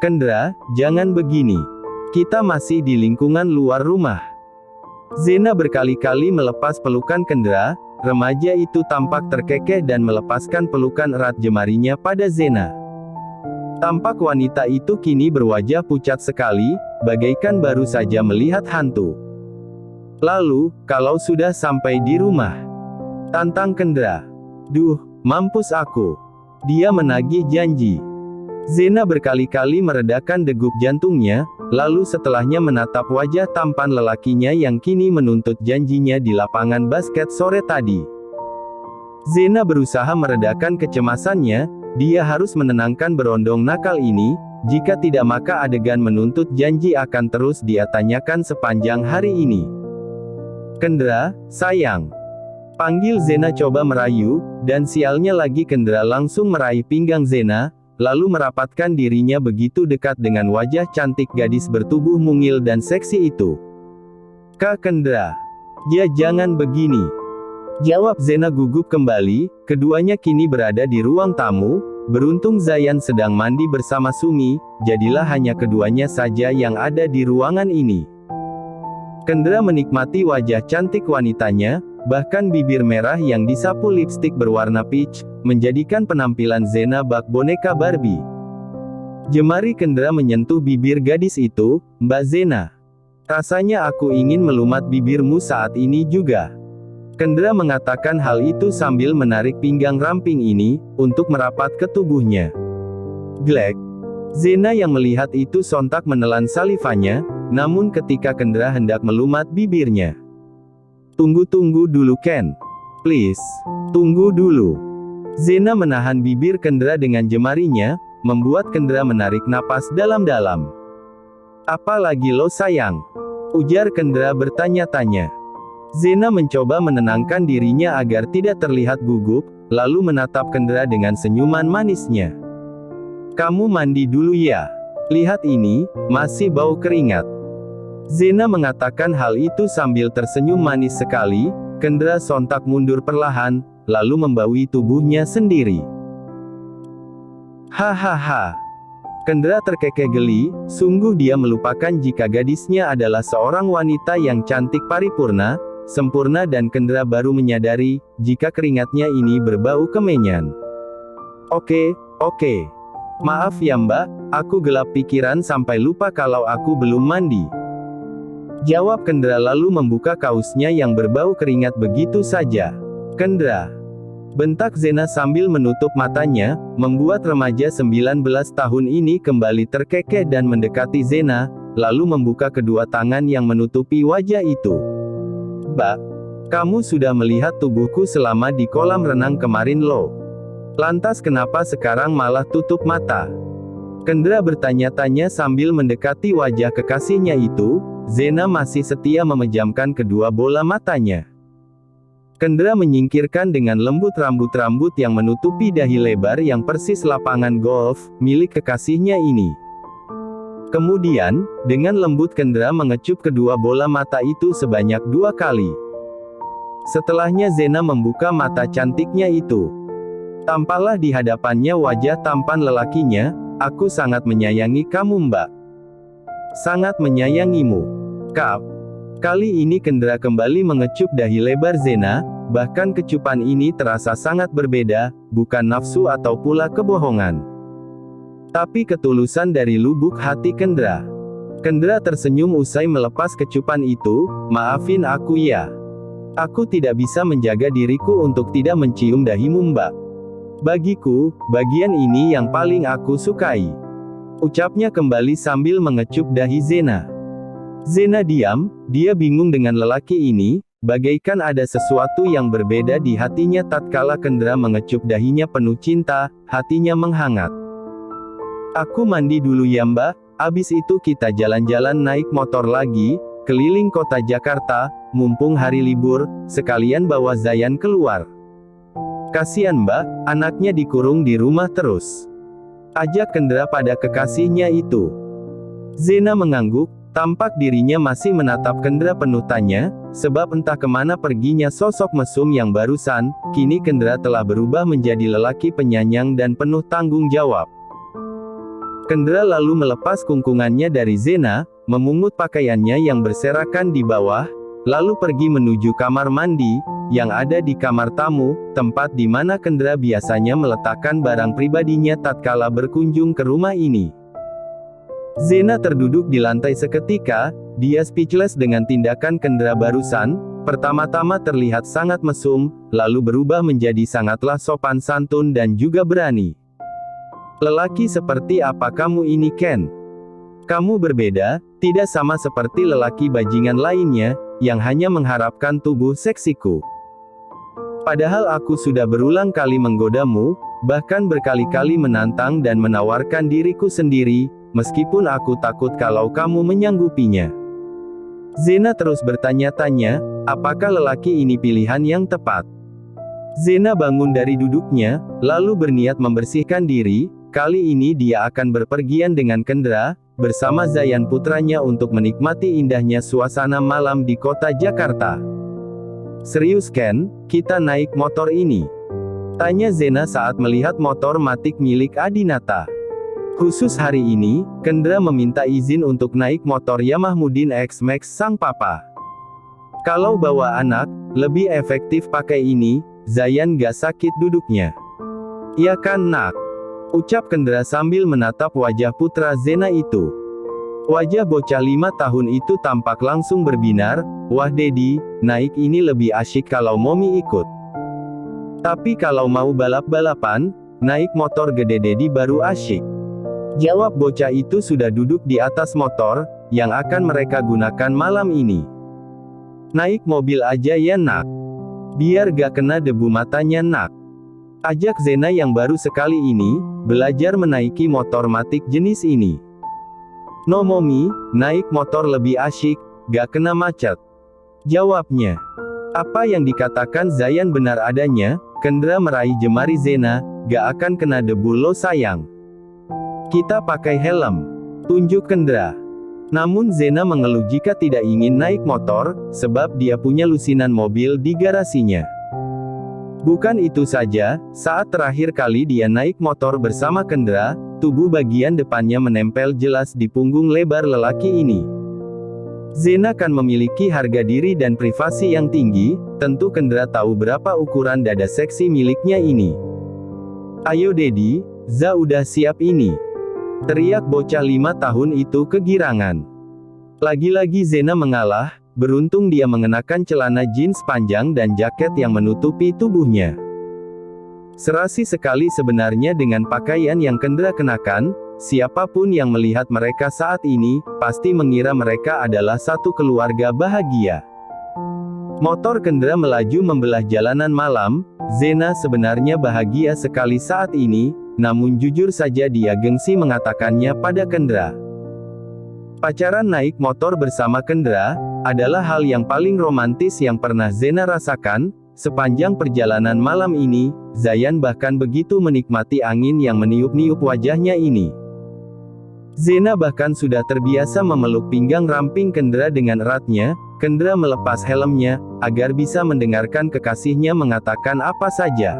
Kendra, jangan begini. Kita masih di lingkungan luar rumah. Zena berkali-kali melepas pelukan Kendra. Remaja itu tampak terkekeh dan melepaskan pelukan erat jemarinya pada Zena. Tampak wanita itu kini berwajah pucat sekali, bagaikan baru saja melihat hantu. Lalu, kalau sudah sampai di rumah, tantang Kendra. Duh, mampus aku. Dia menagih janji. Zena berkali-kali meredakan degup jantungnya, lalu setelahnya menatap wajah tampan lelakinya yang kini menuntut janjinya di lapangan basket sore tadi. Zena berusaha meredakan kecemasannya, dia harus menenangkan berondong nakal ini, jika tidak maka adegan menuntut janji akan terus dia tanyakan sepanjang hari ini. Kendra, sayang. Panggil Zena coba merayu, dan sialnya lagi Kendra langsung meraih pinggang Zena, lalu merapatkan dirinya begitu dekat dengan wajah cantik gadis bertubuh mungil dan seksi itu. Kak Kendra. Ya jangan begini. Jawab Zena gugup kembali, keduanya kini berada di ruang tamu, beruntung Zayan sedang mandi bersama Sumi, jadilah hanya keduanya saja yang ada di ruangan ini. Kendra menikmati wajah cantik wanitanya, bahkan bibir merah yang disapu lipstik berwarna peach, menjadikan penampilan Zena bak boneka Barbie. Jemari Kendra menyentuh bibir gadis itu, Mbak Zena. Rasanya aku ingin melumat bibirmu saat ini juga. Kendra mengatakan hal itu sambil menarik pinggang ramping ini, untuk merapat ke tubuhnya. Glek. Zena yang melihat itu sontak menelan salivanya, namun ketika Kendra hendak melumat bibirnya. Tunggu dulu Ken. Please. Tunggu dulu. Zena menahan bibir Kendra dengan jemarinya, membuat Kendra menarik napas dalam-dalam. Apalagi lo sayang? Ujar Kendra bertanya-tanya. Zena mencoba menenangkan dirinya agar tidak terlihat gugup, lalu menatap Kendra dengan senyuman manisnya. Kamu mandi dulu ya. Lihat ini, masih bau keringat. Zena mengatakan hal itu sambil tersenyum manis sekali. Kendra sontak mundur perlahan, lalu membaui tubuhnya sendiri. Hahaha. Kendra terkekeh geli, sungguh dia melupakan jika gadisnya adalah seorang wanita yang cantik paripurna, sempurna dan Kendra baru menyadari, jika keringatnya ini berbau kemenyan. Oke. Maaf ya Mbak, aku gelap pikiran sampai lupa kalau aku belum mandi. Jawab Kendra lalu membuka kaosnya yang berbau keringat begitu saja. Kendra. Bentak Zena sambil menutup matanya, membuat remaja 19 tahun ini kembali terkekeh dan mendekati Zena, lalu membuka kedua tangan yang menutupi wajah itu. Mbak, kamu sudah melihat tubuhku selama di kolam renang kemarin loh. Lantas kenapa sekarang malah tutup mata? Kendra bertanya-tanya sambil mendekati wajah kekasihnya itu. Zena masih setia memejamkan kedua bola matanya. Kendra menyingkirkan dengan lembut rambut-rambut yang menutupi dahi lebar yang persis lapangan golf, milik kekasihnya ini. Kemudian, dengan lembut Kendra mengecup kedua bola mata itu sebanyak 2 kali. Setelahnya Zena membuka mata cantiknya itu. Tampaklah di hadapannya wajah tampan lelakinya, aku sangat menyayangi kamu Mbak. Sangat menyayangimu. Kap. Kali ini Kendra kembali mengecup dahi lebar Zena, bahkan kecupan ini terasa sangat berbeda, bukan nafsu atau pula kebohongan. Tapi ketulusan dari lubuk hati Kendra. Kendra tersenyum usai melepas kecupan itu, maafin aku ya. Aku tidak bisa menjaga diriku untuk tidak mencium dahimu Mbak. Bagiku, bagian ini yang paling aku sukai. Ucapnya kembali sambil mengecup dahi Zena. Zena diam, dia bingung dengan lelaki ini, bagaikan ada sesuatu yang berbeda di hatinya tatkala Kendra mengecup dahinya penuh cinta, hatinya menghangat. Aku mandi dulu ya Mbak, abis itu kita jalan-jalan naik motor lagi, keliling kota Jakarta, mumpung hari libur, sekalian bawa Zayan keluar. Kasian Mbak, anaknya dikurung di rumah terus. Ajak Kendra pada kekasihnya itu. Zena mengangguk, Tampak dirinya masih menatap Kendra penuh tanya, sebab entah kemana perginya sosok mesum yang barusan, kini Kendra telah berubah menjadi lelaki penyayang dan penuh tanggung jawab. Kendra lalu melepas kungkungannya dari Zena, memungut pakaiannya yang berserakan di bawah, lalu pergi menuju kamar mandi, yang ada di kamar tamu, tempat di mana Kendra biasanya meletakkan barang pribadinya tatkala berkunjung ke rumah ini. Zena terduduk di lantai seketika, dia speechless dengan tindakan Kendra barusan, pertama-tama terlihat sangat mesum, lalu berubah menjadi sangatlah sopan santun dan juga berani. Lelaki seperti apa kamu ini, Ken? Kamu berbeda, tidak sama seperti lelaki bajingan lainnya, yang hanya mengharapkan tubuh seksiku. Padahal aku sudah berulang kali menggodamu, bahkan berkali-kali menantang dan menawarkan diriku sendiri, meskipun aku takut kalau kamu menyanggupinya. Zena terus bertanya-tanya, apakah lelaki ini pilihan yang tepat? Zena bangun dari duduknya, lalu berniat membersihkan diri, kali ini dia akan berpergian dengan Kendra, bersama Zayan putranya untuk menikmati indahnya suasana malam di kota Jakarta. Serius Ken, kita naik motor ini? Tanya Zena saat melihat motor matic milik Adinata. Khusus hari ini, Kendra meminta izin untuk naik motor Yamahmudin X-Max sang papa. Kalau bawa anak, lebih efektif pakai ini, Zayan gak sakit duduknya. Iya kan nak? Ucap Kendra sambil menatap wajah putra Zena itu. Wajah bocah 5 tahun itu tampak langsung berbinar, wah Dedi, naik ini lebih asyik kalau Momi ikut. Tapi kalau mau balap-balapan, naik motor gede Dedi baru asyik. Jawab bocah itu sudah duduk di atas motor, yang akan mereka gunakan malam ini. Naik mobil aja ya nak. Biar gak kena debu matanya nak. Ajak Zena yang baru sekali ini, belajar menaiki motor matic jenis ini. No Momi, naik motor lebih asyik, gak kena macet. Jawabnya. Apa yang dikatakan Zayan benar adanya, Kendra meraih jemari Zena, gak akan kena debu lo sayang. Kita pakai helm. Tunjuk Kendra. Namun Zena mengeluh jika tidak ingin naik motor, sebab dia punya lusinan mobil di garasinya. Bukan itu saja, saat terakhir kali dia naik motor bersama Kendra, tubuh bagian depannya menempel jelas di punggung lebar lelaki ini. Zena kan memiliki harga diri dan privasi yang tinggi, tentu Kendra tahu berapa ukuran dada seksi miliknya ini. Ayo Dedi, Za udah siap ini. Teriak bocah 5 tahun itu kegirangan. Lagi-lagi Zena mengalah, beruntung dia mengenakan celana jeans panjang dan jaket yang menutupi tubuhnya. Serasi sekali sebenarnya dengan pakaian yang Kendra kenakan, siapapun yang melihat mereka saat ini, pasti mengira mereka adalah satu keluarga bahagia. Motor Kendra melaju membelah jalanan malam, Zena sebenarnya bahagia sekali saat ini, namun jujur saja dia gengsi mengatakannya pada Kendra. Pacaran naik motor bersama Kendra, adalah hal yang paling romantis yang pernah Zena rasakan. Sepanjang perjalanan malam ini, Zayan bahkan begitu menikmati angin yang meniup-niup wajahnya ini. Zena bahkan sudah terbiasa memeluk pinggang ramping Kendra dengan eratnya. Kendra melepas helmnya, agar bisa mendengarkan kekasihnya mengatakan apa saja.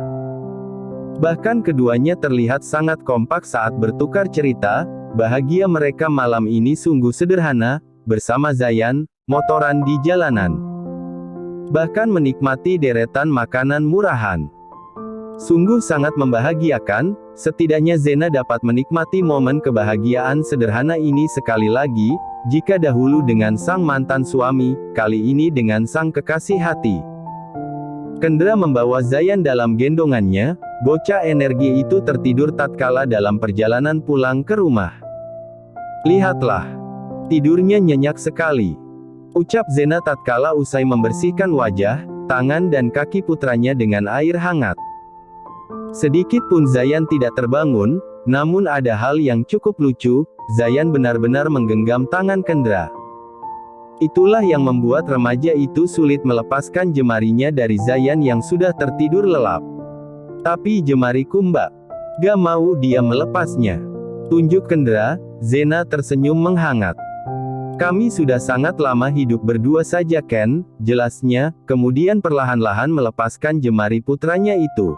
Bahkan keduanya terlihat sangat kompak saat bertukar cerita, bahagia mereka malam ini sungguh sederhana, bersama Zayan, motoran di jalanan. Bahkan menikmati deretan makanan murahan. Sungguh sangat membahagiakan, setidaknya Zena dapat menikmati momen kebahagiaan sederhana ini sekali lagi, jika dahulu dengan sang mantan suami, kali ini dengan sang kekasih hati. Kendra membawa Zayan dalam gendongannya, bocah energi itu tertidur tatkala dalam perjalanan pulang ke rumah. Lihatlah. Tidurnya nyenyak sekali. Ucap Zena tatkala usai membersihkan wajah, tangan dan kaki putranya dengan air hangat. Sedikit pun Zayan tidak terbangun, namun ada hal yang cukup lucu, Zayan benar-benar menggenggam tangan Kendra. Itulah yang membuat remaja itu sulit melepaskan jemarinya dari Zayan yang sudah tertidur lelap. Tapi jemariku mbak. Gak mau dia melepasnya. Tunjuk Kendra, Zena tersenyum menghangat. Kami sudah sangat lama hidup berdua saja Ken, jelasnya, kemudian perlahan-lahan melepaskan jemari putranya itu.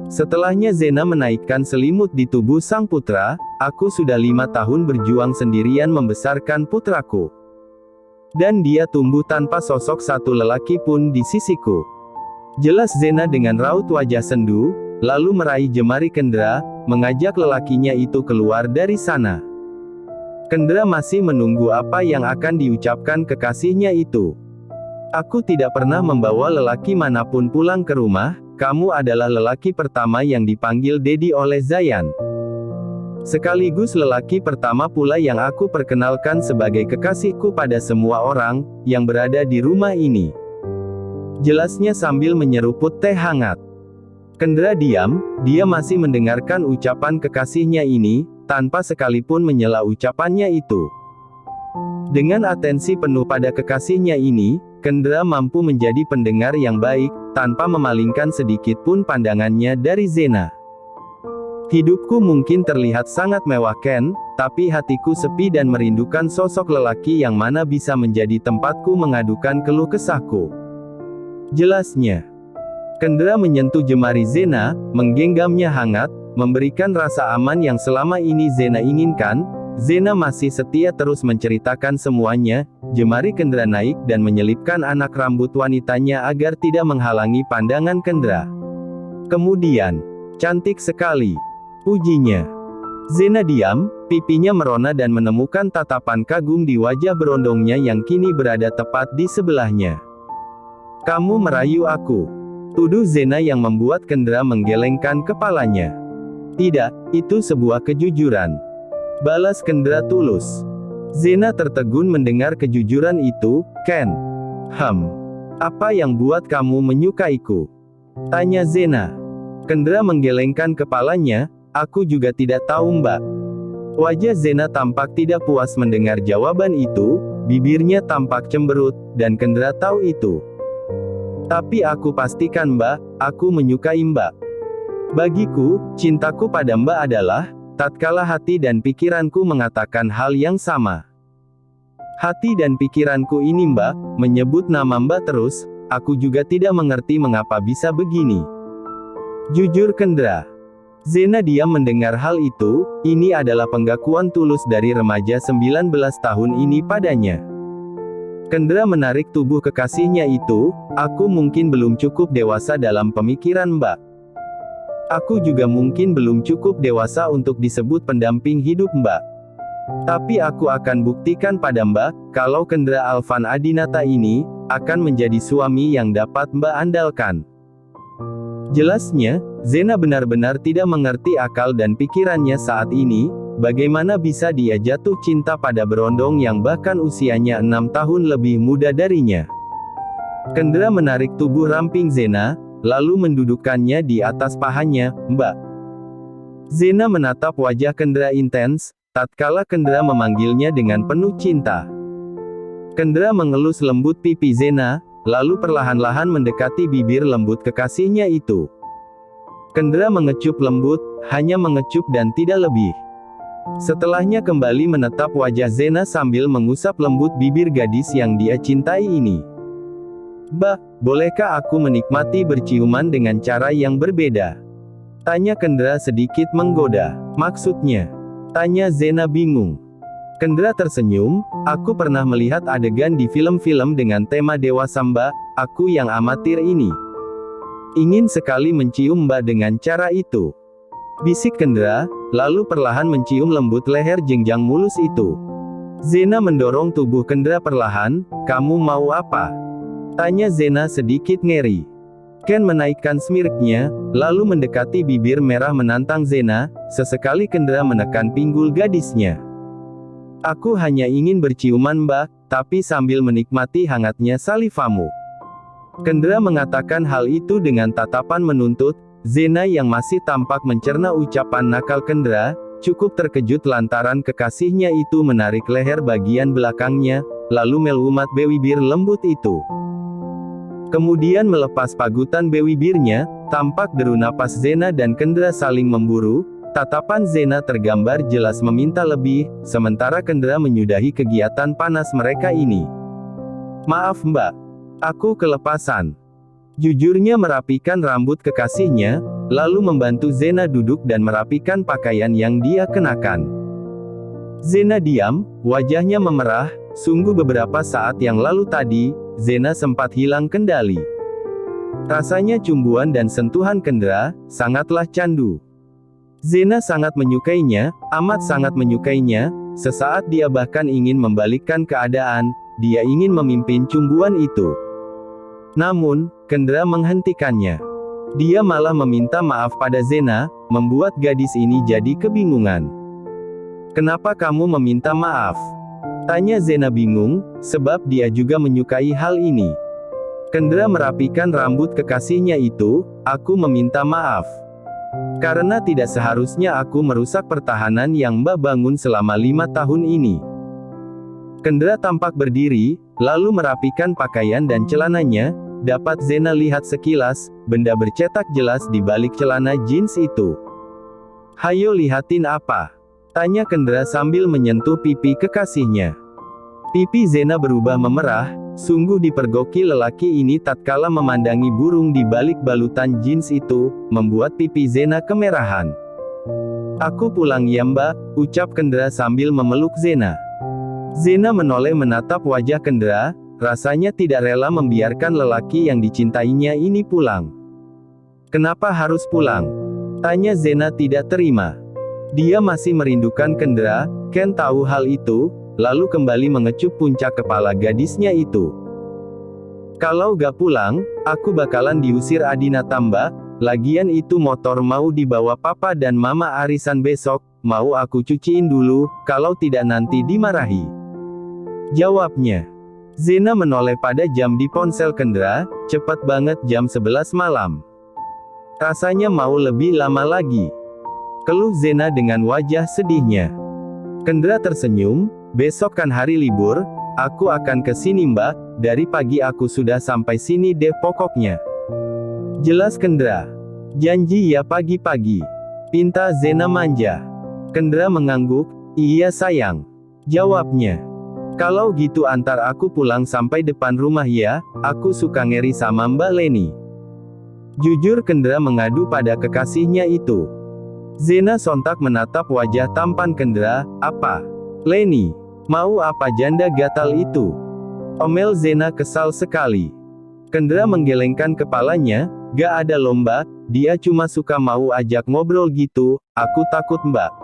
Setelahnya Zena menaikkan selimut di tubuh sang putra, aku sudah 5 tahun berjuang sendirian membesarkan putraku. Dan dia tumbuh tanpa sosok satu lelaki pun di sisiku. Jelas Zena dengan raut wajah sendu, lalu meraih jemari Kendra, mengajak lelakinya itu keluar dari sana. Kendra masih menunggu apa yang akan diucapkan kekasihnya itu. Aku tidak pernah membawa lelaki manapun pulang ke rumah, kamu adalah lelaki pertama yang dipanggil Dedi oleh Zayan. Sekaligus lelaki pertama pula yang aku perkenalkan sebagai kekasihku pada semua orang, yang berada di rumah ini. Jelasnya sambil menyeruput teh hangat. Kendra diam, dia masih mendengarkan ucapan kekasihnya ini, tanpa sekalipun menyela ucapannya itu. Dengan atensi penuh pada kekasihnya ini, Kendra mampu menjadi pendengar yang baik, tanpa memalingkan sedikit pun pandangannya dari Zena. Hidupku mungkin terlihat sangat mewah Ken, tapi hatiku sepi dan merindukan sosok lelaki yang mana bisa menjadi tempatku mengadukan keluh kesahku. Jelasnya. Kendra menyentuh jemari Zena, menggenggamnya hangat, memberikan rasa aman yang selama ini Zena inginkan. Zena masih setia terus menceritakan semuanya. Jemari Kendra naik dan menyelipkan anak rambut wanitanya agar tidak menghalangi pandangan Kendra. Kemudian, cantik sekali, pujinya. Zena diam, pipinya merona dan menemukan tatapan kagum di wajah berondongnya yang kini berada tepat di sebelahnya. Kamu merayu aku, tuduh Zena yang membuat Kendra menggelengkan kepalanya. Tidak, itu sebuah kejujuran, balas Kendra tulus. Zena tertegun mendengar kejujuran itu. Ken. Apa yang buat kamu menyukaiku? Tanya Zena. Kendra menggelengkan kepalanya. Aku juga tidak tahu Mbak. Wajah Zena tampak tidak puas mendengar jawaban itu, bibirnya tampak cemberut, dan Kendra tahu itu. Tapi aku pastikan Mbak, aku menyukai Mbak. Bagiku, cintaku pada Mbak adalah, tatkala hati dan pikiranku mengatakan hal yang sama. Hati dan pikiranku ini Mbak, menyebut nama Mbak terus, aku juga tidak mengerti mengapa bisa begini. Jujur Kendra. Zena diam mendengar hal itu, ini adalah pengakuan tulus dari remaja 19 tahun ini padanya. Kendra menarik tubuh kekasihnya itu, aku mungkin belum cukup dewasa dalam pemikiran Mbak. Aku juga mungkin belum cukup dewasa untuk disebut pendamping hidup Mbak. Tapi aku akan buktikan pada Mbak, kalau Kendra Alvan Adinata ini, akan menjadi suami yang dapat Mbak andalkan. Jelasnya, Zena benar-benar tidak mengerti akal dan pikirannya saat ini, bagaimana bisa dia jatuh cinta pada berondong yang bahkan usianya 6 tahun lebih muda darinya. Kendra menarik tubuh ramping Zena, lalu mendudukkannya di atas pahanya. Mbak. Zena menatap wajah Kendra intens, tatkala Kendra memanggilnya dengan penuh cinta. Kendra mengelus lembut pipi Zena, lalu perlahan-lahan mendekati bibir lembut kekasihnya itu. Kendra mengecup lembut, hanya mengecup dan tidak lebih. Setelahnya kembali menatap wajah Zena sambil mengusap lembut bibir gadis yang dia cintai ini. Mbak, bolehkah aku menikmati berciuman dengan cara yang berbeda? Tanya Kendra sedikit menggoda. Maksudnya? Tanya Zena bingung. Kendra tersenyum, aku pernah melihat adegan di film-film dengan tema dewasa Mbak, aku yang amatir ini. Ingin sekali mencium Mbak dengan cara itu. Bisik Kendra, lalu perlahan mencium lembut leher jenjang mulus itu. Zena mendorong tubuh Kendra perlahan, kamu mau apa? Tanya Zena sedikit ngeri. Ken menaikkan smirknya, lalu mendekati bibir merah menantang Zena, sesekali Kendra menekan pinggul gadisnya. Aku hanya ingin berciuman Mbak, tapi sambil menikmati hangatnya salivamu. Kendra mengatakan hal itu dengan tatapan menuntut. Zena yang masih tampak mencerna ucapan nakal Kendra, cukup terkejut lantaran kekasihnya itu menarik leher bagian belakangnya, lalu melumat bibir lembut itu. Kemudian melepas pagutan bibirnya, tampak deru napas Zena dan Kendra saling memburu. Tatapan Zena tergambar jelas meminta lebih, sementara Kendra menyudahi kegiatan panas mereka ini. Maaf mbak, aku kelepasan. Jujurnya merapikan rambut kekasihnya, lalu membantu Zena duduk dan merapikan pakaian yang dia kenakan. Zena diam, wajahnya memerah, sungguh beberapa saat yang lalu tadi, Zena sempat hilang kendali. Rasanya cumbuan dan sentuhan Kendra, sangatlah candu. Zena sangat menyukainya, amat sangat menyukainya, sesaat dia bahkan ingin membalikkan keadaan, dia ingin memimpin cumbuan itu. Namun, Kendra menghentikannya. Dia malah meminta maaf pada Zena, membuat gadis ini jadi kebingungan. Kenapa kamu meminta maaf? Tanya Zena bingung, sebab dia juga menyukai hal ini. Kendra merapikan rambut kekasihnya itu, aku meminta maaf. Karena tidak seharusnya aku merusak pertahanan yang Mbak bangun selama 5 tahun ini. Kendra tampak berdiri, lalu merapikan pakaian dan celananya, dapat Zena lihat sekilas, benda bercetak jelas di balik celana jeans itu. Hayo lihatin apa? Tanya Kendra sambil menyentuh pipi kekasihnya. Pipi Zena berubah memerah, sungguh dipergoki lelaki ini tatkala memandangi burung di balik balutan jeans itu, membuat pipi Zena kemerahan. Aku pulang ya mbak, ucap Kendra sambil memeluk Zena. Zena menoleh menatap wajah Kendra, rasanya tidak rela membiarkan lelaki yang dicintainya ini pulang. Kenapa harus pulang? Tanya Zena tidak terima. Dia masih merindukan Kendra, Ken tahu hal itu, lalu kembali mengecup puncak kepala gadisnya itu. Kalau gak pulang, aku bakalan diusir Adinata mbak, lagian itu motor mau dibawa papa dan mama arisan besok, mau aku cuciin dulu, kalau tidak nanti dimarahi. Jawabnya. Zena menoleh pada jam di ponsel Kendra, cepat banget jam 11 malam. Rasanya mau lebih lama lagi. Keluh Zena dengan wajah sedihnya. Kendra tersenyum, besok kan hari libur, aku akan ke sini mbak, dari pagi aku sudah sampai sini deh pokoknya. Jelas Kendra. Janji ya pagi-pagi. Pinta Zena manja. Kendra mengangguk, iya sayang. Jawabnya. Kalau gitu antar aku pulang sampai depan rumah ya, aku suka ngeri sama Mbak Leni. Jujur Kendra mengadu pada kekasihnya itu. Zena sontak menatap wajah tampan Kendra, apa? Leni, mau apa janda gatal itu? Omel Zena kesal sekali. Kendra menggelengkan kepalanya, gak ada lomba, dia cuma suka mau ajak ngobrol gitu, aku takut mbak.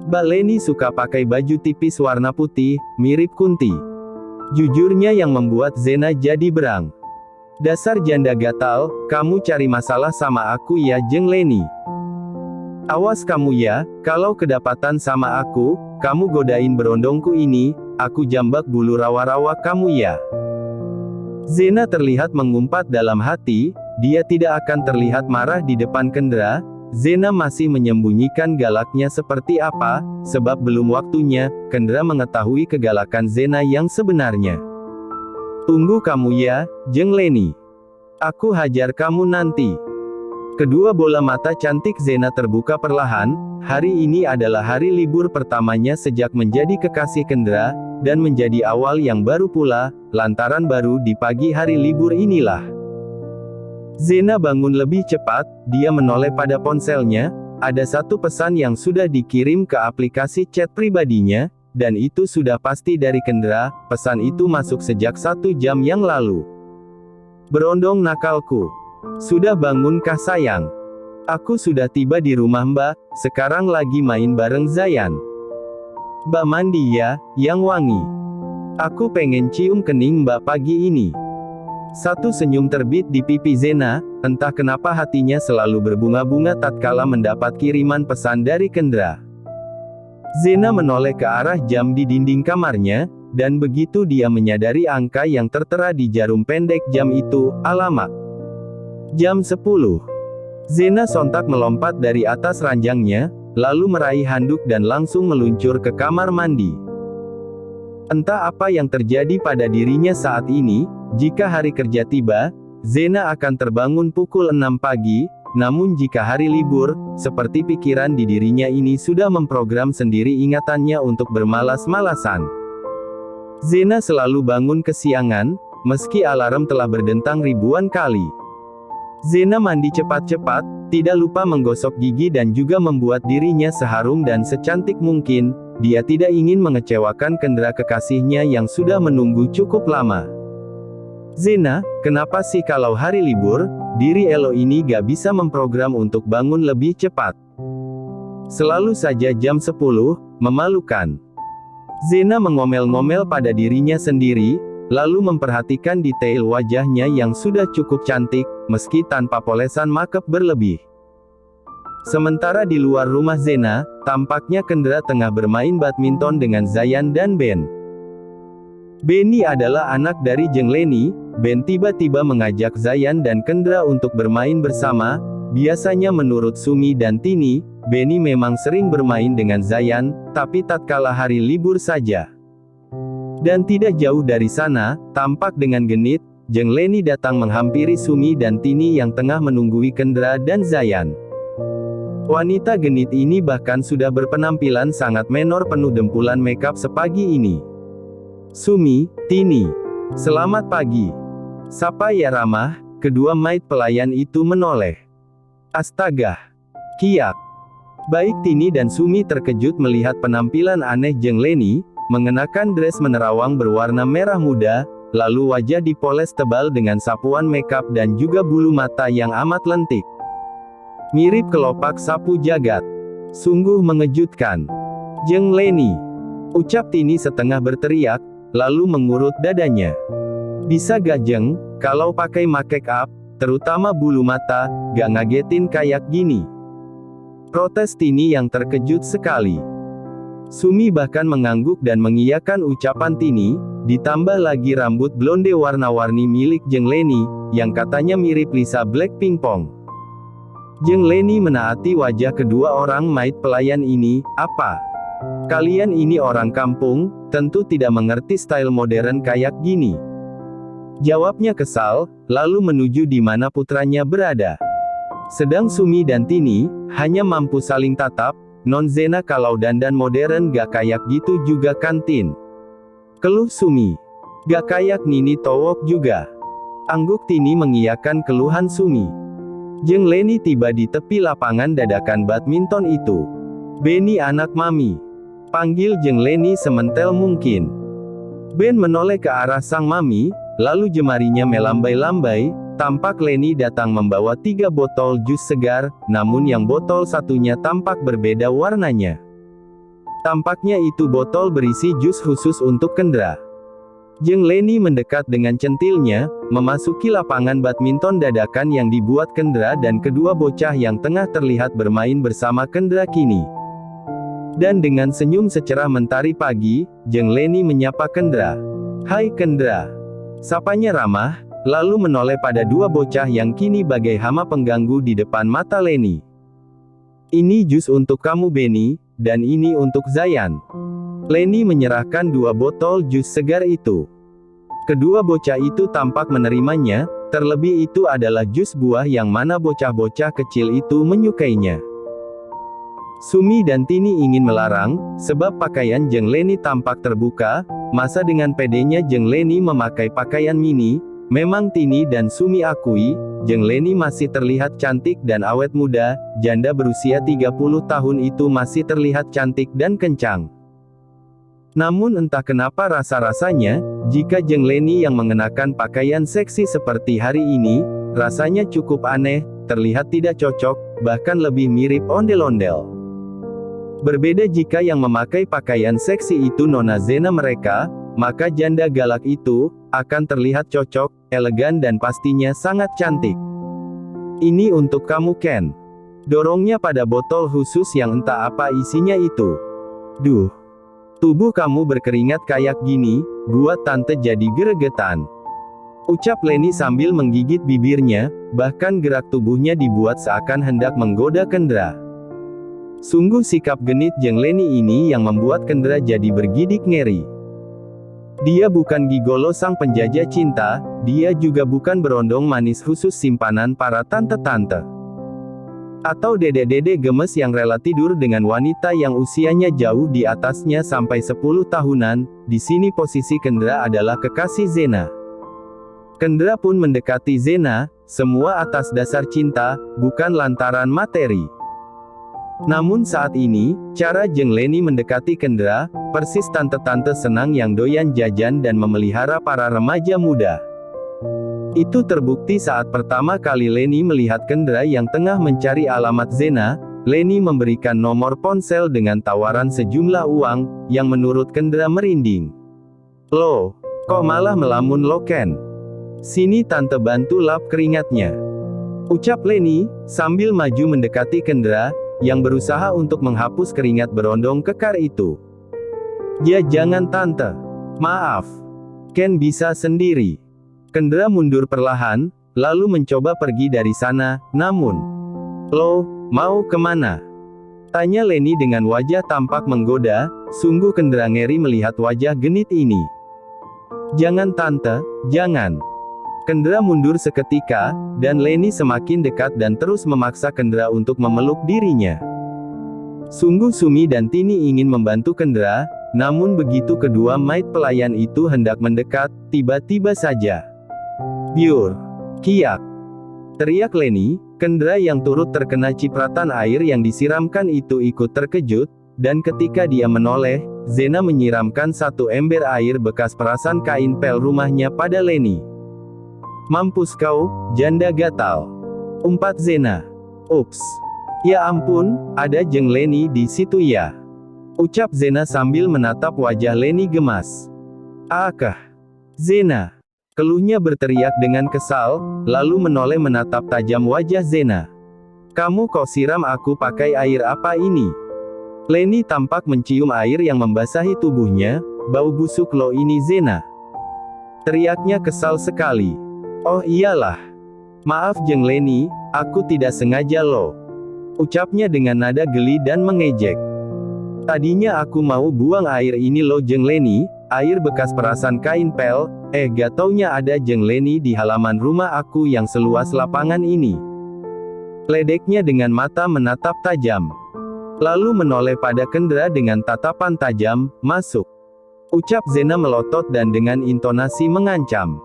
Mbak Leni suka pakai baju tipis warna putih, mirip Kunti. Jujurnya yang membuat Zena jadi berang. Dasar janda gatal, kamu cari masalah sama aku ya Jeng Leni. Awas kamu ya, kalau kedapatan sama aku, kamu godain berondongku ini, aku jambak bulu rawa-rawa kamu ya. Zena terlihat mengumpat dalam hati, dia tidak akan terlihat marah di depan Kendra. Zena masih menyembunyikan galaknya seperti apa, sebab belum waktunya, Kendra mengetahui kegalakan Zena yang sebenarnya. Tunggu kamu ya, Jeng Leni. Aku hajar kamu nanti. Kedua bola mata cantik Zena terbuka perlahan, hari ini adalah hari libur pertamanya sejak menjadi kekasih Kendra, dan menjadi awal yang baru pula, lantaran baru di pagi hari libur inilah. Zena bangun lebih cepat, dia menoleh pada ponselnya, ada satu pesan yang sudah dikirim ke aplikasi chat pribadinya, dan itu sudah pasti dari Kendra, pesan itu masuk sejak 1 jam yang lalu. Berondong nakalku. Sudah bangunkah sayang? Aku sudah tiba di rumah mbak, sekarang lagi main bareng Zayan. Mbak mandi ya, yang wangi. Aku pengen cium kening mbak pagi ini. Satu senyum terbit di pipi Zena, entah kenapa hatinya selalu berbunga-bunga tatkala mendapat kiriman pesan dari Kendra. Zena menoleh ke arah jam di dinding kamarnya, dan begitu dia menyadari angka yang tertera di jarum pendek jam itu, alamak. Jam 10. Zena sontak melompat dari atas ranjangnya, lalu meraih handuk dan langsung meluncur ke kamar mandi. Entah apa yang terjadi pada dirinya saat ini, jika hari kerja tiba, Zena akan terbangun pukul 6 pagi, namun jika hari libur, seperti pikiran di dirinya ini sudah memprogram sendiri ingatannya untuk bermalas-malasan. Zena selalu bangun kesiangan, meski alarm telah berdentang ribuan kali. Zena mandi cepat-cepat, tidak lupa menggosok gigi dan juga membuat dirinya seharum dan secantik mungkin. Dia tidak ingin mengecewakan Kendra kekasihnya yang sudah menunggu cukup lama. Zena, kenapa sih kalau hari libur, diri Elo ini gak bisa memprogram untuk bangun lebih cepat? Selalu saja jam 10, memalukan. Zena mengomel-ngomel pada dirinya sendiri, lalu memperhatikan detail wajahnya yang sudah cukup cantik, meski tanpa polesan makeup berlebih. Sementara di luar rumah Zena, tampaknya Kendra tengah bermain badminton dengan Zayan dan Ben. Benny adalah anak dari Jeng Leni. Ben tiba-tiba mengajak Zayan dan Kendra untuk bermain bersama. Biasanya menurut Sumi dan Tini, Benny memang sering bermain dengan Zayan, tapi tatkala hari libur saja. Dan tidak jauh dari sana, tampak dengan genit, Jeng Leni datang menghampiri Sumi dan Tini yang tengah menunggui Kendra dan Zayan. Wanita genit ini bahkan sudah berpenampilan sangat menor penuh dempulan makeup sepagi ini. Sumi, Tini. Selamat pagi. Sapa ya ramah, kedua maid pelayan itu menoleh. Astaga. Kiak. Baik Tini dan Sumi terkejut melihat penampilan aneh Jeng Leni, mengenakan dress menerawang berwarna merah muda, lalu wajah dipoles tebal dengan sapuan makeup dan juga bulu mata yang amat lentik. Mirip kelopak sapu jagat. Sungguh mengejutkan. Jeng Leni. Ucap Tini setengah berteriak, lalu mengurut dadanya. Bisa gak Jeng, kalau pakai make up, terutama bulu mata, gak ngagetin kayak gini? Protes Tini yang terkejut sekali. Sumi bahkan mengangguk dan mengiyakan ucapan Tini, ditambah lagi rambut blonde warna-warni milik Jeng Leni, yang katanya mirip Lisa Blackpink Pong. Jeng Leni menaati wajah kedua orang maid pelayan ini. Apa? Kalian ini orang kampung, tentu tidak mengerti style modern kayak gini. Jawabnya kesal, lalu menuju di mana putranya berada. Sedang Sumi dan Tini, hanya mampu saling tatap. Non Zena kalau dandan modern gak kayak gitu juga kantin. Keluh Sumi. Gak kayak Nini Towok juga. Angguk Tini mengiyakan keluhan Sumi. Jeng Leni tiba di tepi lapangan dadakan badminton itu. Benny anak mami. Panggil Jeng Leni sementel mungkin. Ben menoleh ke arah sang mami, lalu jemarinya melambai-lambai. Tampak Leni datang membawa 3 botol jus segar, namun yang botol satunya tampak berbeda warnanya. Tampaknya itu botol berisi jus khusus untuk Kendra. Jeng Leni mendekat dengan centilnya, memasuki lapangan badminton dadakan yang dibuat Kendra dan kedua bocah yang tengah terlihat bermain bersama Kendra kini. Dan dengan senyum secerah mentari pagi, Jeng Leni menyapa Kendra. Hai Kendra. Sapanya ramah, lalu menoleh pada 2 bocah yang kini bagai hama pengganggu di depan mata Leni. Ini jus untuk kamu Benny, dan ini untuk Zayan. Leni menyerahkan 2 botol jus segar itu. Kedua bocah itu tampak menerimanya, terlebih itu adalah jus buah yang mana bocah-bocah kecil itu menyukainya. Sumi dan Tini ingin melarang, sebab pakaian Jeng Leni tampak terbuka. Masa dengan pedenya Jeng Leni memakai pakaian mini? Memang Tini dan Sumi akui, Jeng Leni masih terlihat cantik dan awet muda. Janda berusia 30 tahun itu masih terlihat cantik dan kencang. Namun entah kenapa rasa-rasanya, jika Jeng Leni yang mengenakan pakaian seksi seperti hari ini, rasanya cukup aneh, terlihat tidak cocok, bahkan lebih mirip ondel-ondel. Berbeda jika yang memakai pakaian seksi itu Nona Zena mereka, maka janda galak itu, akan terlihat cocok, elegan dan pastinya sangat cantik. Ini untuk kamu Ken. Dorongnya pada botol khusus yang entah apa isinya itu. Duh. Tubuh kamu berkeringat kayak gini, buat tante jadi gregetan. Ucap Leni sambil menggigit bibirnya, bahkan gerak tubuhnya dibuat seakan hendak menggoda Kendra. Sungguh sikap genit Jeng Leni ini yang membuat Kendra jadi bergidik ngeri. Dia bukan gigolo sang penjajah cinta, dia juga bukan berondong manis khusus simpanan para tante-tante. Atau dede-dede gemes yang rela tidur dengan wanita yang usianya jauh di atasnya sampai 10 tahunan, di sini posisi Kendra adalah kekasih Zena. Kendra pun mendekati Zena, semua atas dasar cinta, bukan lantaran materi. Namun saat ini, cara Jeng Leni mendekati Kendra, persis tante-tante senang yang doyan jajan dan memelihara para remaja muda. Itu terbukti saat pertama kali Leni melihat Kendra yang tengah mencari alamat Zena. Leni memberikan nomor ponsel dengan tawaran sejumlah uang, yang menurut Kendra merinding. "Loh, kok malah melamun lo Ken? Sini tante bantu lap keringatnya," ucap Leni, sambil maju mendekati Kendra, yang berusaha untuk menghapus keringat berondong kekar itu. "Ya jangan tante. Maaf. Ken bisa sendiri." Kendra mundur perlahan, lalu mencoba pergi dari sana, namun, "Lo, mau kemana?" tanya Leni dengan wajah tampak menggoda. Sungguh Kendra ngeri melihat wajah genit ini. "Jangan tante, jangan." Kendra mundur seketika, dan Leni semakin dekat dan terus memaksa Kendra untuk memeluk dirinya. Sungguh Sumi dan Tini ingin membantu Kendra, namun begitu kedua maid pelayan itu hendak mendekat, tiba-tiba saja, "Biur! Kiak!" teriak Leni. Kendra yang turut terkena cipratan air yang disiramkan itu ikut terkejut, dan ketika dia menoleh, Zena menyiramkan satu ember air bekas perasan kain pel rumahnya pada Leni. "Mampus kau, janda gatal!" umpat Zena. "Ups. Ya ampun, ada Jeng Leni di situ ya," ucap Zena sambil menatap wajah Leni gemas. "Akah! Zena!" keluhnya berteriak dengan kesal, lalu menoleh menatap tajam wajah Zena. "Kamu kok siram aku pakai air apa ini?" Leni tampak mencium air yang membasahi tubuhnya. "Bau busuk lo ini Zena!" teriaknya kesal sekali. "Oh iyalah. Maaf Jeng Leni, aku tidak sengaja lo," ucapnya dengan nada geli dan mengejek. "Tadinya aku mau buang air ini lo Jeng Leni, air bekas perasan kain pel, gak taunya ada Jeng Leni di halaman rumah aku yang seluas lapangan ini," ledeknya dengan mata menatap tajam. Lalu menoleh pada Kendra dengan tatapan tajam. "Masuk," ucap Zena melotot dan dengan intonasi mengancam.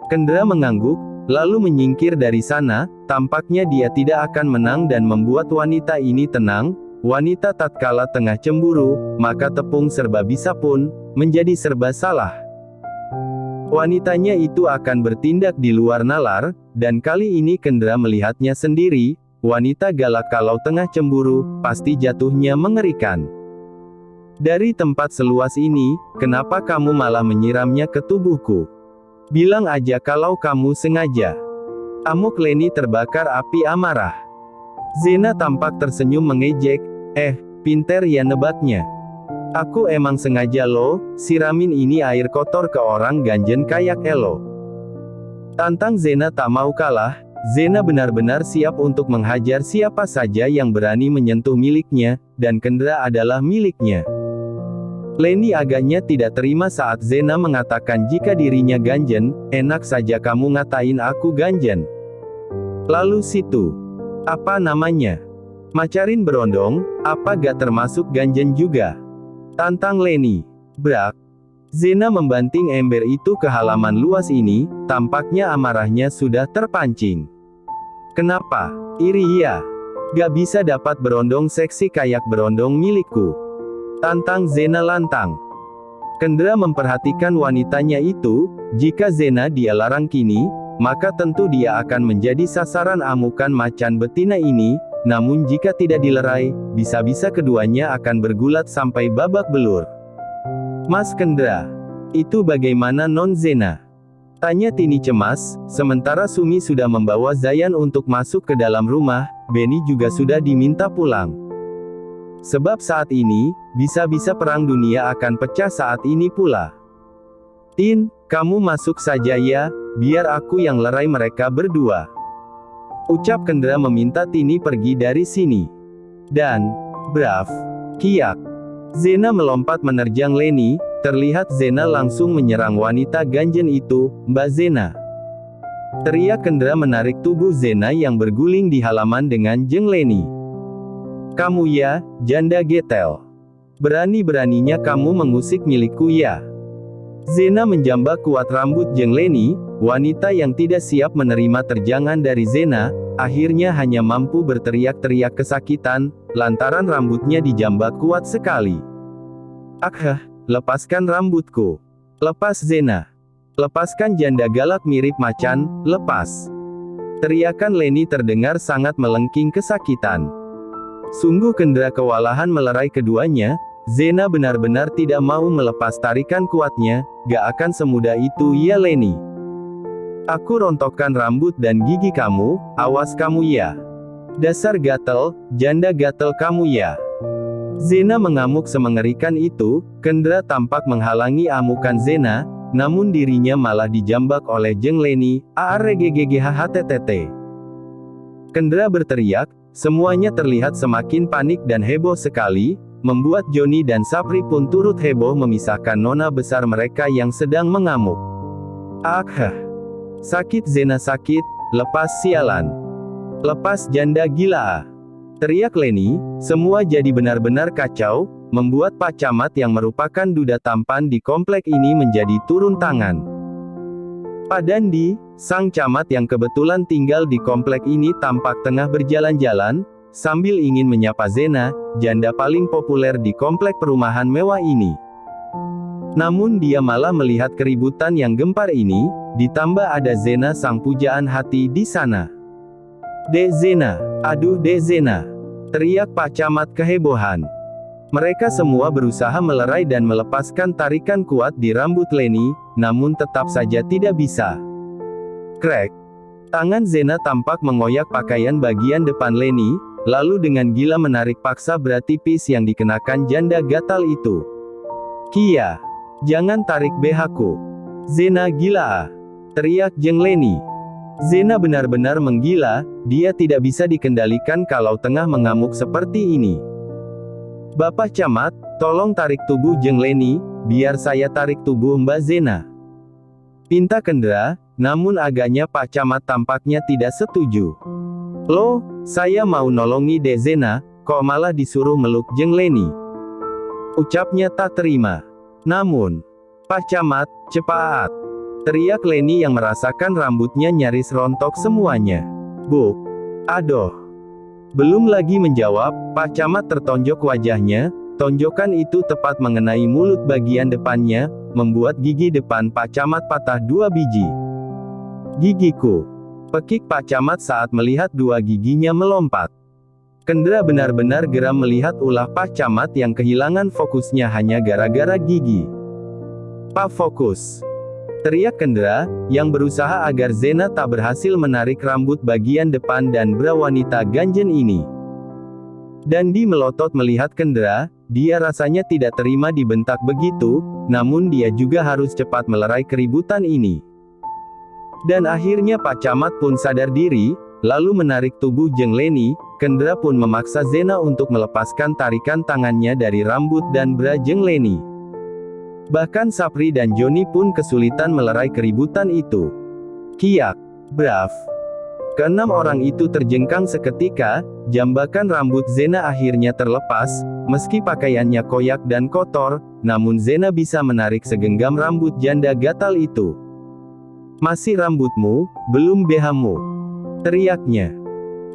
Kendra mengangguk, lalu menyingkir dari sana. Tampaknya dia tidak akan menang dan membuat wanita ini tenang. Wanita tatkala tengah cemburu, maka tepung serba bisa pun menjadi serba salah. Wanitanya itu akan bertindak di luar nalar, dan kali ini Kendra melihatnya sendiri. Wanita galak kalau tengah cemburu, pasti jatuhnya mengerikan. "Dari tempat seluas ini, kenapa kamu malah menyiramnya ke tubuhku? Bilang aja kalau kamu sengaja." Amuk Leni terbakar api amarah. Zena tampak tersenyum mengejek. Pinter ya nebaknya. "Aku emang sengaja lo, siramin ini air kotor ke orang ganjen kayak elo." Tantang Zena tak mau kalah. Zena benar-benar siap untuk menghajar siapa saja yang berani menyentuh miliknya, dan Kendra adalah miliknya. Leni agaknya tidak terima saat Zena mengatakan jika dirinya ganjen. "Enak saja kamu ngatain aku ganjen. Lalu situ, apa namanya? Macarin berondong, apa gak termasuk ganjen juga?" tantang Leni. Brak! Zena membanting ember itu ke halaman luas ini. Tampaknya amarahnya sudah terpancing. "Kenapa? Iri ya? Gak bisa dapat berondong seksi kayak berondong milikku?" tantang Zena lantang. Kendra memperhatikan wanitanya itu. Jika Zena dia larang kini, maka tentu dia akan menjadi sasaran amukan macan betina ini. Namun jika tidak dilerai, bisa-bisa keduanya akan bergulat sampai babak belur. "Mas Kendra, itu bagaimana non Zena?" tanya Tini cemas. Sementara Sumi sudah membawa Zayan untuk masuk ke dalam rumah. Benny juga sudah diminta pulang. Sebab saat ini, bisa-bisa perang dunia akan pecah saat ini pula. "Tin, kamu masuk saja ya, biar aku yang lerai mereka berdua," ucap Kendra meminta Tini pergi dari sini. Dan, braf! Kiak! Zena melompat menerjang Leni. Terlihat Zena langsung menyerang wanita ganjen itu. "Mbak Zena, Teriak Kendra menarik tubuh Zena yang berguling di halaman dengan Jeng Leni. Kamu ya, janda getel. Berani-beraninya kamu mengusik milikku ya. Zena menjambak kuat rambut Jeng Leni, wanita yang tidak siap menerima terjangan dari Zena, akhirnya hanya mampu berteriak-teriak kesakitan, lantaran rambutnya dijambak kuat sekali. "Ah, lepaskan rambutku. Lepas Zena. Lepaskan janda galak mirip macan, lepas." Teriakan Leni terdengar sangat melengking kesakitan. Sungguh Kendra kewalahan melerai keduanya. Zena benar-benar tidak mau melepas tarikan kuatnya. "Gak akan semudah itu ya Leni. Aku rontokkan rambut dan gigi kamu, awas kamu ya. Dasar gatel, janda gatel kamu ya." Zena mengamuk semengerikan itu. Kendra tampak menghalangi amukan Zena, namun dirinya malah dijambak oleh Jeng Leni. "Arggghhtt." Kendra berteriak, semuanya terlihat semakin panik dan heboh sekali, membuat Joni dan Sapri pun turut heboh memisahkan nona besar mereka yang sedang mengamuk. "Ah, sakit Zena sakit, lepas sialan. Lepas janda gila." Teriak Leni. Semua jadi benar-benar kacau, membuat Pak Camat yang merupakan duda tampan di komplek ini menjadi turun tangan. Pak Dandi, sang camat yang kebetulan tinggal di komplek ini tampak tengah berjalan-jalan, sambil ingin menyapa Zena, janda paling populer di komplek perumahan mewah ini. Namun dia malah melihat keributan yang gempar ini, ditambah ada Zena sang pujaan hati di sana. "Dek Zena, aduh Dek Zena!" teriak Pak Camat kehebohan. Mereka semua berusaha melerai dan melepaskan tarikan kuat di rambut Leni, namun tetap saja tidak bisa. Krek! Tangan Zena tampak mengoyak pakaian bagian depan Leni, lalu dengan gila menarik paksa bra tipis yang dikenakan janda gatal itu. "Kia! Jangan tarik BH-ku. Zena gila!" teriak Jeng Leni. Zena benar-benar menggila, dia tidak bisa dikendalikan kalau tengah mengamuk seperti ini. "Bapak Camat, tolong tarik tubuh Jeng Leni, biar saya tarik tubuh Mbak Zena," pinta Kendra, namun agaknya Pak Camat tampaknya tidak setuju. "Loh, saya mau nolongi Dek Zena, kok malah disuruh meluk Jeng Leni?" ucapnya tak terima. "Namun, Pak Camat, cepat!" teriak Leni yang merasakan rambutnya nyaris rontok semuanya. "Buk! Aduh!" Belum lagi menjawab, Pak Camat tertonjok wajahnya, tonjokan itu tepat mengenai mulut bagian depannya, membuat gigi depan Pak Camat patah 2 biji. "Gigiku!" pekik Pak Camat saat melihat 2 giginya melompat. Kendra benar-benar geram melihat ulah Pak Camat yang kehilangan fokusnya hanya gara-gara gigi. "Pak fokus!" teriak Kendra, yang berusaha agar Zena tak berhasil menarik rambut bagian depan dan bra wanita ganjen ini. Dandi melotot melihat Kendra, dia rasanya tidak terima dibentak begitu, namun dia juga harus cepat melerai keributan ini. Dan akhirnya Pak Camat pun sadar diri, lalu menarik tubuh Jeng Leni. Kendra pun memaksa Zena untuk melepaskan tarikan tangannya dari rambut dan bra Jeng Leni. Bahkan Sapri dan Joni pun kesulitan melerai keributan itu. Kiak! Braf! Keenam orang itu terjengkang seketika, jambakan rambut Zena akhirnya terlepas, meski pakaiannya koyak dan kotor, namun Zena bisa menarik segenggam rambut janda gatal itu. "Masih rambutmu, belum BH-mu," teriaknya.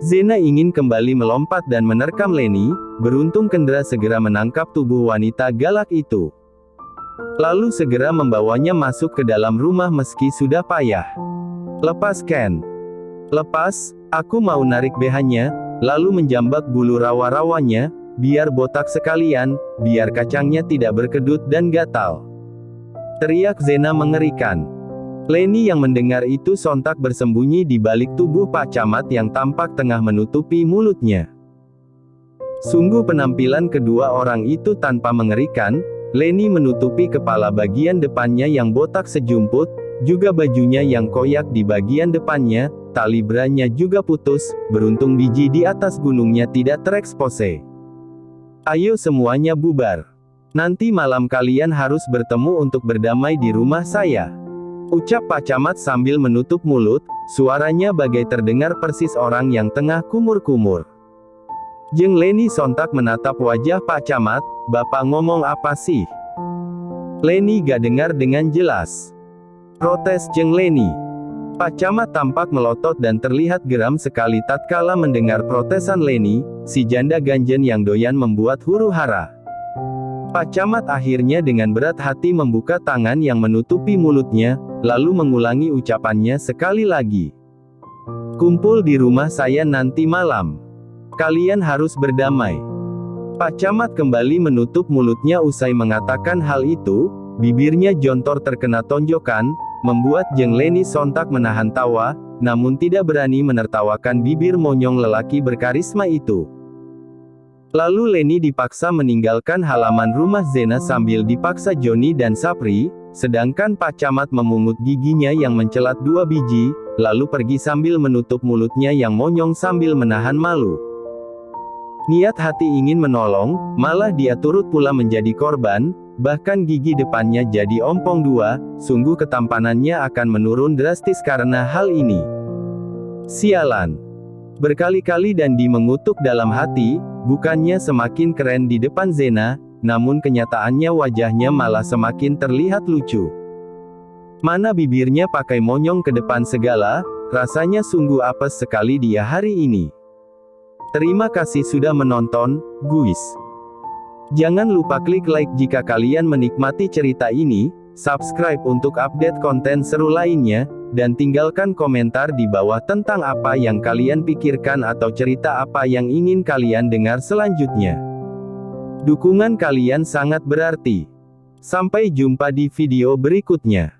Zena ingin kembali melompat dan menerkam Leni, beruntung Kendra segera menangkap tubuh wanita galak itu. Lalu segera membawanya masuk ke dalam rumah meski sudah payah. "Lepas Ken. Lepas, aku mau narik BH-nya, lalu menjambak bulu rawa-rawanya, biar botak sekalian, biar kacangnya tidak berkedut dan gatal," teriak Zena mengerikan. Leni yang mendengar itu sontak bersembunyi di balik tubuh Pak Camat yang tampak tengah menutupi mulutnya. Sungguh penampilan kedua orang itu tanpa mengerikan. Leni menutupi kepala bagian depannya yang botak sejumput, juga bajunya yang koyak di bagian depannya, tali branya juga putus, beruntung biji di atas gunungnya tidak terekspose. "Ayo semuanya bubar. Nanti malam kalian harus bertemu untuk berdamai di rumah saya. ucap Pak Camat sambil menutup mulut, suaranya bagai terdengar persis orang yang tengah kumur-kumur. Jeng Leni sontak menatap wajah Pak Camat, "Bapak ngomong apa sih?" "Leni gak dengar dengan jelas," protes Jeng Leni. Pak Camat tampak melotot dan terlihat geram sekali tatkala mendengar protesan Leni, si janda ganjen yang doyan membuat huru-hara. Pak Camat akhirnya dengan berat hati membuka tangan yang menutupi mulutnya, lalu mengulangi ucapannya sekali lagi. "Kumpul di rumah saya nanti malam. Kalian harus berdamai." Pak Camat kembali menutup mulutnya usai mengatakan hal itu, bibirnya jontor terkena tonjokan, membuat Jeng Leni sontak menahan tawa, namun tidak berani menertawakan bibir monyong lelaki berkarisma itu. Lalu Leni dipaksa meninggalkan halaman rumah Zena sambil dipaksa Joni dan Sapri, sedangkan Pak Camat memungut giginya yang mencelat 2 biji, lalu pergi sambil menutup mulutnya yang monyong sambil menahan malu. Niat hati ingin menolong, malah dia turut pula menjadi korban, bahkan gigi depannya jadi ompong 2, sungguh ketampanannya akan menurun drastis karena hal ini. Sialan. Berkali-kali Dandi mengutuk dalam hati, bukannya semakin keren di depan Zena, namun kenyataannya wajahnya malah semakin terlihat lucu. Mana bibirnya pakai monyong ke depan segala, rasanya sungguh apes sekali dia hari ini. Terima kasih sudah menonton, guys. Jangan lupa klik like jika kalian menikmati cerita ini, subscribe untuk update konten seru lainnya, dan tinggalkan komentar di bawah tentang apa yang kalian pikirkan atau cerita apa yang ingin kalian dengar selanjutnya. Dukungan kalian sangat berarti. Sampai jumpa di video berikutnya.